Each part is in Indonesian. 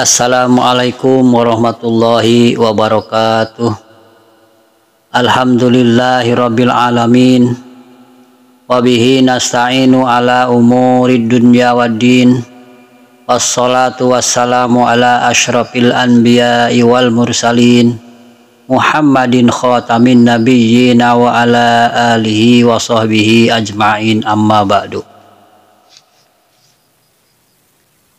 Assalamualaikum warahmatullahi wabarakatuh. Alhamdulillahirabbil alamin. Wabihi nasta'inu ala umurid dunya waddin. Wassalatu wassalamu ala asyrafil anbiya'i wal mursalin Muhammadin khatamin nabiyyina wa ala alihi wa sahbihi ajma'in, amma ba'du.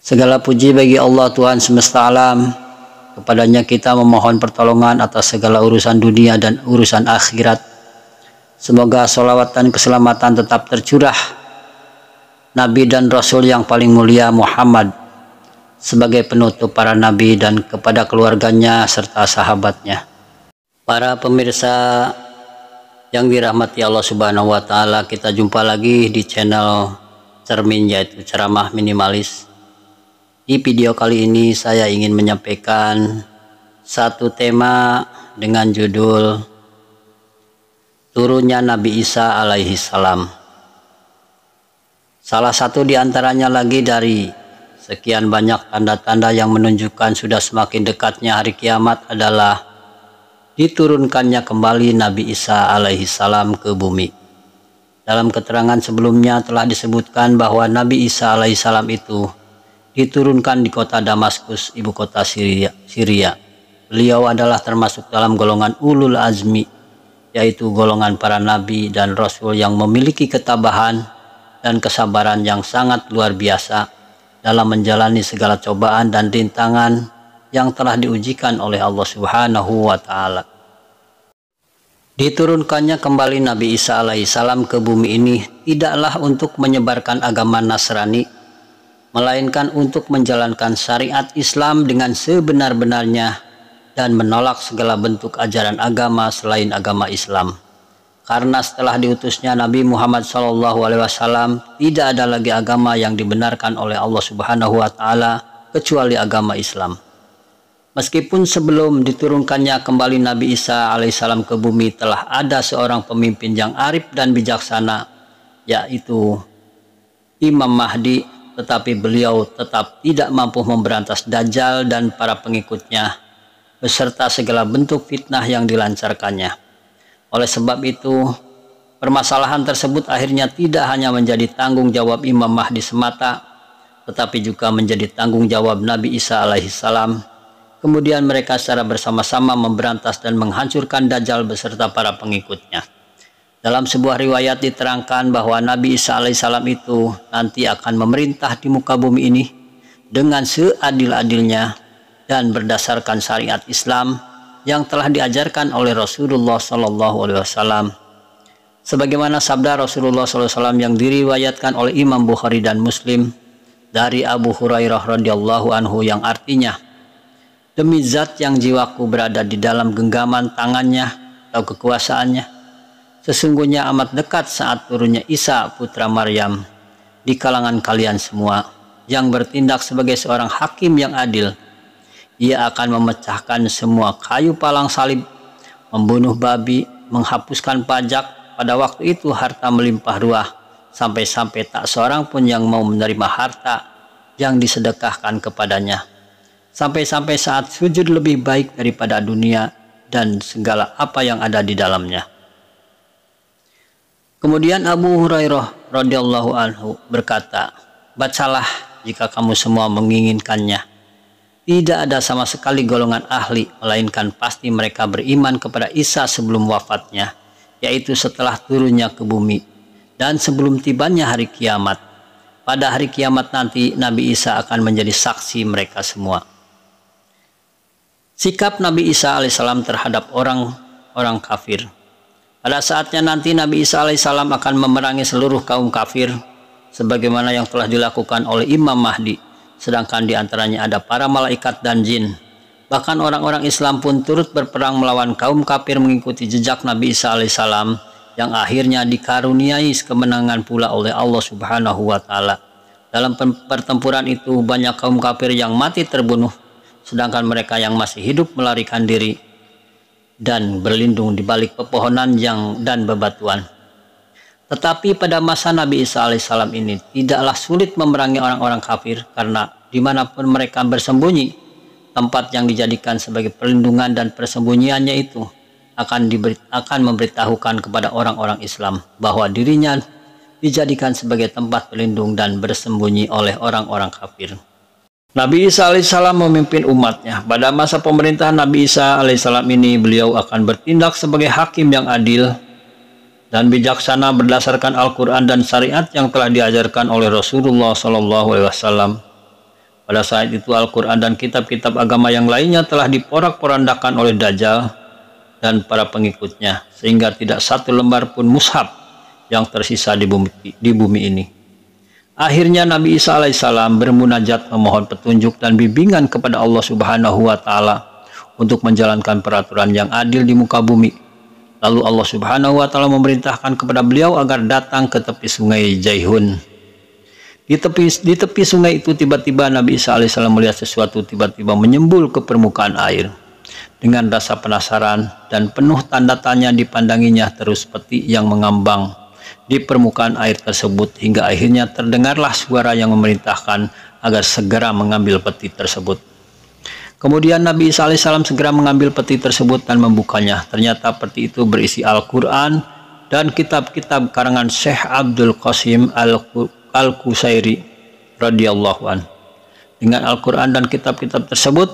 Segala puji bagi Allah Tuhan semesta alam. Kepadanya kita memohon pertolongan atas segala urusan dunia dan urusan akhirat. Semoga sholawat dan keselamatan tetap tercurah Nabi dan Rasul yang paling mulia Muhammad sebagai penutup para nabi dan kepada keluarganya serta sahabatnya. Para pemirsa yang dirahmati Allah Subhanahu wa Ta'ala, kita jumpa lagi di channel Cermin, yaitu Ceramah Minimalis. Di video kali ini saya ingin menyampaikan satu tema dengan judul Turunnya Nabi Isa alaihi salam. Salah satu diantaranya lagi dari sekian banyak tanda-tanda yang menunjukkan sudah semakin dekatnya hari kiamat adalah diturunkannya kembali Nabi Isa alaihi salam ke bumi. Dalam keterangan sebelumnya telah disebutkan bahwa Nabi Isa alaihi salam itu diturunkan di kota Damaskus, ibu kota Syria. Beliau adalah termasuk dalam golongan ulul azmi, yaitu golongan para nabi dan rasul yang memiliki ketabahan dan kesabaran yang sangat luar biasa dalam menjalani segala cobaan dan rintangan yang telah diujikan oleh Allah Subhanahu wa Ta'ala. Diturunkannya kembali Nabi Isa alaihissalam ke bumi ini tidaklah untuk menyebarkan agama Nasrani, melainkan untuk menjalankan syariat Islam dengan sebenar-benarnya dan menolak segala bentuk ajaran agama selain agama Islam. Karena setelah diutusnya Nabi Muhammad SAW, tidak ada lagi agama yang dibenarkan oleh Allah Subhanahu wa Ta'ala kecuali agama Islam. Meskipun sebelum diturunkannya kembali Nabi Isa alaihissalam ke bumi telah ada seorang pemimpin yang arif dan bijaksana, yaitu Imam Mahdi, tetapi beliau tetap tidak mampu memberantas Dajjal dan para pengikutnya beserta segala bentuk fitnah yang dilancarkannya. Oleh sebab itu, permasalahan tersebut akhirnya tidak hanya menjadi tanggung jawab Imam Mahdi semata, tetapi juga menjadi tanggung jawab Nabi Isa alaihissalam. Kemudian mereka secara bersama-sama memberantas dan menghancurkan Dajjal beserta para pengikutnya. Dalam sebuah riwayat diterangkan bahwa Nabi Isa alaihissalam itu nanti akan memerintah di muka bumi ini dengan seadil-adilnya dan berdasarkan syariat Islam yang telah diajarkan oleh Rasulullah SAW. Sebagaimana sabda Rasulullah SAW yang diriwayatkan oleh Imam Bukhari dan Muslim dari Abu Hurairah radhiyallahu anhu, yang artinya, demi zat yang jiwaku berada di dalam genggaman tangannya atau kekuasaannya, sesungguhnya amat dekat saat turunnya Isa putra Maryam di kalangan kalian semua yang bertindak sebagai seorang hakim yang adil. Ia akan memecahkan semua kayu palang salib, membunuh babi, menghapuskan pajak. Pada waktu itu harta melimpah ruah, sampai-sampai tak seorang pun yang mau menerima harta yang disedekahkan kepadanya. Sampai-sampai saat sujud lebih baik daripada dunia dan segala apa yang ada di dalamnya. Kemudian Abu Hurairah radhiyallahu anhu berkata, bacalah jika kamu semua menginginkannya. Tidak ada sama sekali golongan ahli, melainkan pasti mereka beriman kepada Isa sebelum wafatnya, yaitu setelah turunnya ke bumi, dan sebelum tibanya hari kiamat. Pada hari kiamat nanti, Nabi Isa akan menjadi saksi mereka semua. Sikap Nabi Isa alaihissalam terhadap orang-orang kafir. Pada saatnya nanti Nabi Isa alaihissalam akan memerangi seluruh kaum kafir, sebagaimana yang telah dilakukan oleh Imam Mahdi, sedangkan diantaranya ada para malaikat dan jin. Bahkan orang-orang Islam pun turut berperang melawan kaum kafir mengikuti jejak Nabi Isa alaihissalam, yang akhirnya dikaruniai kemenangan pula oleh Allah Subhanahu wa Ta'ala. Dalam pertempuran itu banyak kaum kafir yang mati terbunuh, sedangkan mereka yang masih hidup melarikan diri dan berlindung di balik pepohonan dan bebatuan. Tetapi pada masa Nabi Isa alaihissalam ini tidaklah sulit memerangi orang-orang kafir, karena dimanapun mereka bersembunyi, tempat yang dijadikan sebagai perlindungan dan persembunyiannya itu akan memberitahukan kepada orang-orang Islam bahwa dirinya dijadikan sebagai tempat pelindung dan bersembunyi oleh orang-orang kafir. Nabi Isa alaihissalam memimpin umatnya. Pada masa pemerintahan Nabi Isa alaihissalam ini, beliau akan bertindak sebagai hakim yang adil dan bijaksana berdasarkan Al-Quran dan syariat yang telah diajarkan oleh Rasulullah SAW. Pada saat itu Al-Quran dan kitab-kitab agama yang lainnya telah diporak-porandakan oleh Dajjal dan para pengikutnya, sehingga tidak satu lembar pun mushaf yang tersisa di bumi ini. Akhirnya Nabi Isa alaihissalam bermunajat memohon petunjuk dan bimbingan kepada Allah Subhanahu wa Ta'ala untuk menjalankan peraturan yang adil di muka bumi. Lalu Allah Subhanahu wa Ta'ala memerintahkan kepada beliau agar datang ke tepi sungai Jaihun. Di tepi sungai itu tiba-tiba Nabi Isa alaihissalam melihat sesuatu tiba-tiba menyembul ke permukaan air. Dengan rasa penasaran dan penuh tanda tanya dipandanginya terus peti yang mengambang di permukaan air tersebut, hingga akhirnya terdengarlah suara yang memerintahkan agar segera mengambil peti tersebut. Kemudian Nabi Isa alaihissalam segera mengambil peti tersebut dan membukanya. Ternyata peti itu berisi Al-Quran dan kitab-kitab karangan Syekh Abdul Qasim Al-Qusairi radhiyallahu an. Dengan Al-Quran dan kitab-kitab tersebut,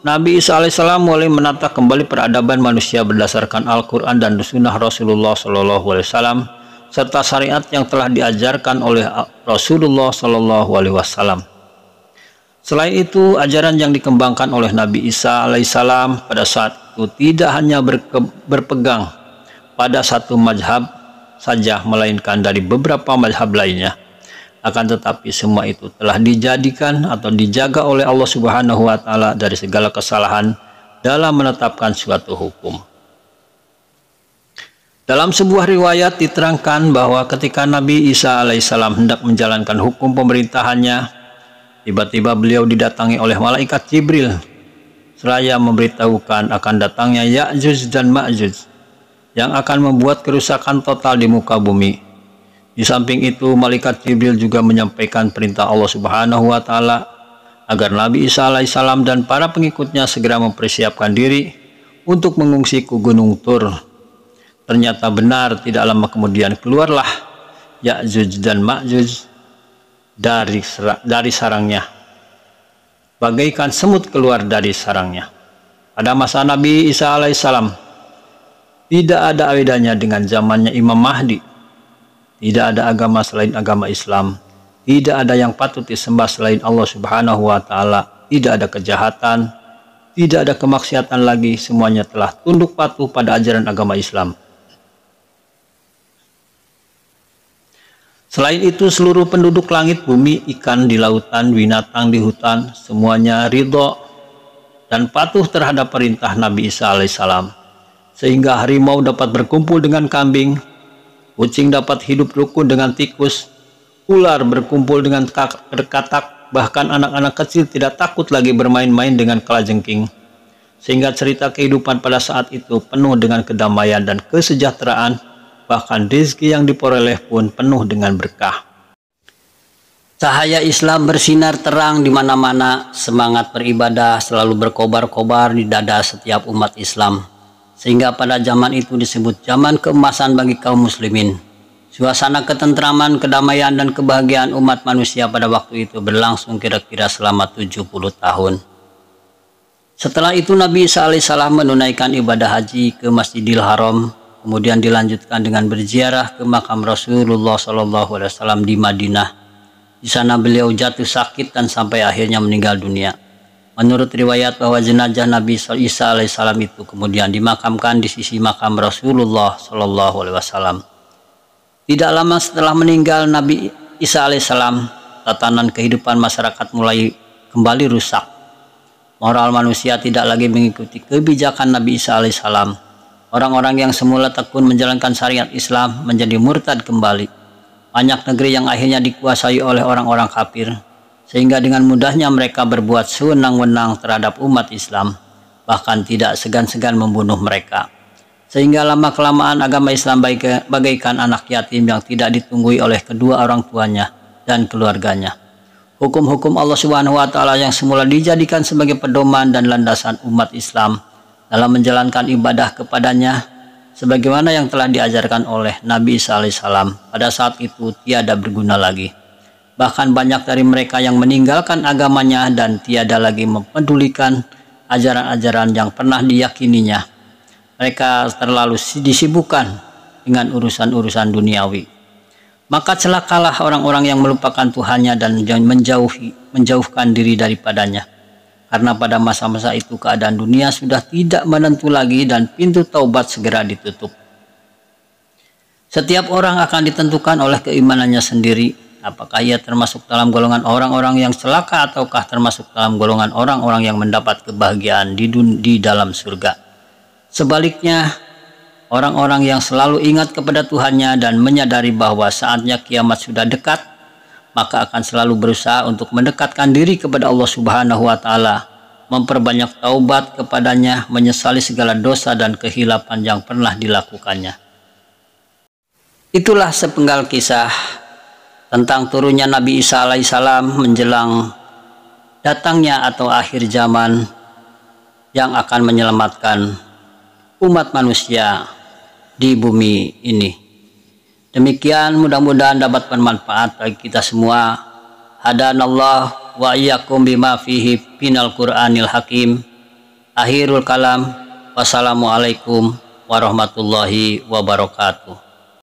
Nabi Isa alaihissalam mulai menata kembali peradaban manusia berdasarkan Al-Quran dan sunnah Rasulullah SAW serta syariat yang telah diajarkan oleh Rasulullah SAW. Selain itu, ajaran yang dikembangkan oleh Nabi Isa alaihissalam pada saat itu tidak hanya berpegang pada satu mazhab saja, melainkan dari beberapa mazhab lainnya. Akan tetapi semua itu telah dijadikan atau dijaga oleh Allah Subhanahu wa Ta'ala dari segala kesalahan dalam menetapkan suatu hukum. Dalam sebuah riwayat diterangkan bahwa ketika Nabi Isa alaihissalam hendak menjalankan hukum pemerintahannya, tiba-tiba beliau didatangi oleh malaikat Jibril seraya memberitahukan akan datangnya Ya'juj dan Ma'juj yang akan membuat kerusakan total di muka bumi. Di samping itu, malaikat Jibril juga menyampaikan perintah Allah Subhanahu wa Ta'ala agar Nabi Isa alaihissalam dan para pengikutnya segera mempersiapkan diri untuk mengungsi ke Gunung Tur. Ternyata benar, tidak lama kemudian keluarlah Ya'juj dan Ma'juj dari sarangnya, bagaikan semut keluar dari sarangnya. Pada masa Nabi Isa alaihissalam, tidak ada bedanya dengan zamannya Imam Mahdi. Tidak ada agama selain agama Islam. Tidak ada yang patut disembah selain Allah Subhanahu wa Ta'ala. Tidak ada kejahatan, tidak ada kemaksiatan lagi. Semuanya telah tunduk patuh pada ajaran agama Islam. Selain itu, seluruh penduduk langit, bumi, ikan di lautan, binatang di hutan, semuanya ridho dan patuh terhadap perintah Nabi Isa alaihissalam. Sehingga harimau dapat berkumpul dengan kambing, kucing dapat hidup rukun dengan tikus, ular berkumpul dengan katak, bahkan anak-anak kecil tidak takut lagi bermain-main dengan kalajengking. Sehingga cerita kehidupan pada saat itu penuh dengan kedamaian dan kesejahteraan. Bahkan rezeki yang diperoleh pun penuh dengan berkah. Cahaya Islam bersinar terang di mana-mana. Semangat beribadah selalu berkobar-kobar di dada setiap umat Islam. Sehingga pada zaman itu disebut zaman keemasan bagi kaum muslimin. Suasana ketentraman, kedamaian, dan kebahagiaan umat manusia pada waktu itu berlangsung kira-kira selama 70 tahun. Setelah itu Nabi Isa alaihissalam menunaikan ibadah haji ke Masjidil Haram. Kemudian dilanjutkan dengan berziarah ke makam Rasulullah SAW di Madinah. Di sana beliau jatuh sakit dan sampai akhirnya meninggal dunia. Menurut riwayat bahwa jenazah Nabi Isa alaihissalam itu kemudian dimakamkan di sisi makam Rasulullah SAW. Tidak lama setelah meninggal Nabi Isa alaihissalam, tatanan kehidupan masyarakat mulai kembali rusak. Moral manusia tidak lagi mengikuti kebijakan Nabi Isa alaihissalam. Orang-orang yang semula tekun menjalankan syariat Islam menjadi murtad kembali. Banyak negeri yang akhirnya dikuasai oleh orang-orang kafir, sehingga dengan mudahnya mereka berbuat sewenang-wenang terhadap umat Islam, bahkan tidak segan-segan membunuh mereka. Sehingga lama-kelamaan agama Islam bagaikan anak yatim yang tidak ditunggui oleh kedua orang tuanya dan keluarganya. Hukum-hukum Allah Subhanahu wa taala yang semula dijadikan sebagai pedoman dan landasan umat Islam dalam menjalankan ibadah kepadanya sebagaimana yang telah diajarkan oleh Nabi Isa alaihissalam pada saat itu tiada berguna lagi. Bahkan banyak dari mereka yang meninggalkan agamanya dan tiada lagi mempedulikan ajaran-ajaran yang pernah diyakininya. Mereka terlalu disibukkan dengan urusan-urusan duniawi. Maka celakalah orang-orang yang melupakan Tuhannya dan menjauhkan diri daripadanya. Karena pada masa-masa itu keadaan dunia sudah tidak menentu lagi dan pintu taubat segera ditutup. Setiap orang akan ditentukan oleh keimanannya sendiri. Apakah ia termasuk dalam golongan orang-orang yang celaka ataukah termasuk dalam golongan orang-orang yang mendapat kebahagiaan di dalam surga. Sebaliknya, orang-orang yang selalu ingat kepada Tuhannya dan menyadari bahwa saatnya kiamat sudah dekat, maka akan selalu berusaha untuk mendekatkan diri kepada Allah Subhanahu wa taala, memperbanyak taubat kepadanya, menyesali segala dosa dan kehilapan yang pernah dilakukannya. Itulah sepenggal kisah tentang turunnya Nabi Isa alaihissalam menjelang datangnya atau akhir zaman yang akan menyelamatkan umat manusia di bumi ini. Demikian, mudah-mudahan dapat bermanfaat bagi kita semua. Hadanallah wa iyyakum bima fihi minal Qur'anil Hakim. Akhirul kalam. Wassalamualaikum warahmatullahi wabarakatuh.